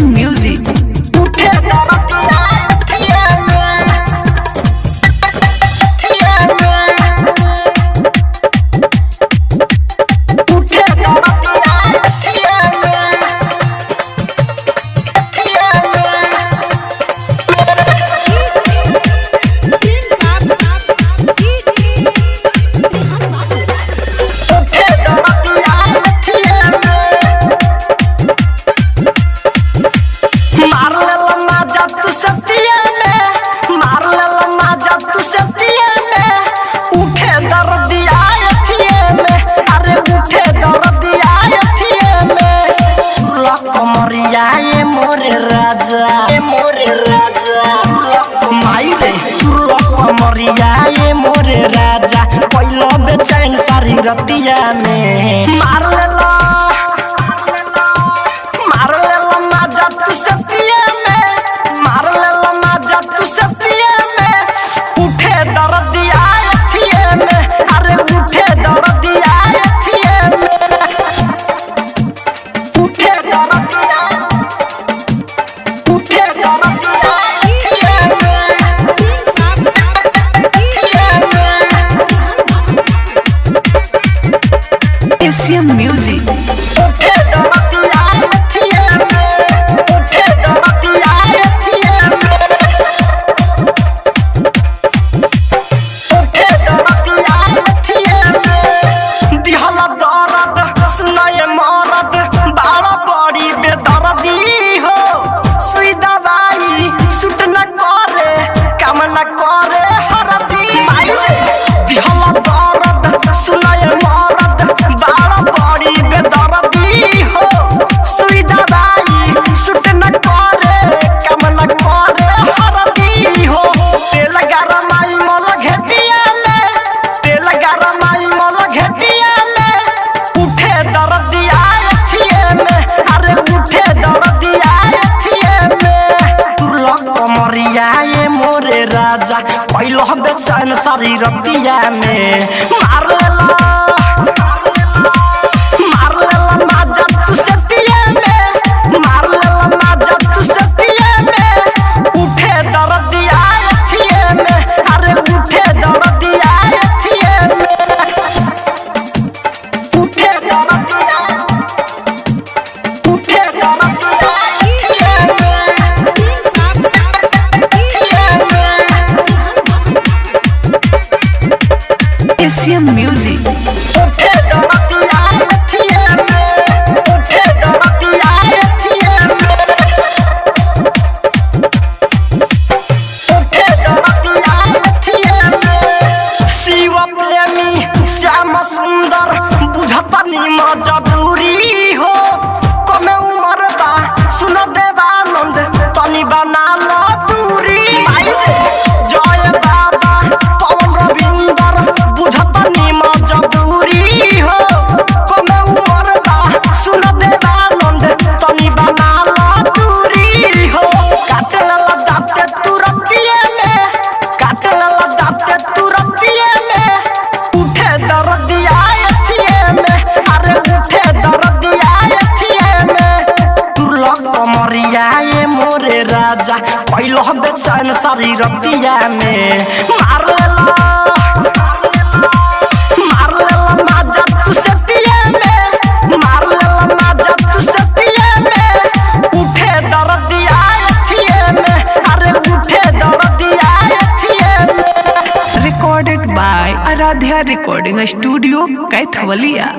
Asian music. ये मोरे राजा माई रे कमरिया ये मोरे राजा कोइलो बेचैन सारी रतिया में मार लेला माजा तू सतिया में मार लेला माजा तू सतिया में उठे दर्दिया अथिए में अरे उठे दर्दिया अथिए में उठे दर्दिया एशियन म्यूजिक। ये मोरे राजा कोइलो बेचैन सारी रतिया में मार लेला माजा तू सतिया में मार लेला माजा तू सतिया में उठे दर्दिया अथिए में अरे उठे दर्दिया अथिए में उठे दर्दिया एशियन म्यूजिक। शिव प्रेमी श्याम सुंदर बुझता नी मजबूरी हो कमे उम्र बा सुन देवानंद तनी बना लो दूरी जय बाबा पवन रविंदर बुझता नी मजबूरी हो कमे उम्र बा सुन देवानंद तनी बना लो दूरी हो काटे ला दाते तुरंतिए में काटे ला दाते तुरंतिए में उठे दर्दिया अथिए में अरे उठे दर्दिया अथिए में दुर्ला कमरिया ये मोरे राजा कोइलो बेचैन सारी रतिया में मार लेला माजा तू सतिया में मार लेला माजा तू सतिया में उठे दर्दिया अथिए में अरे उठे दर्दिया अथिए में। Recorded by Aaradhya recording studio Kaithwalia.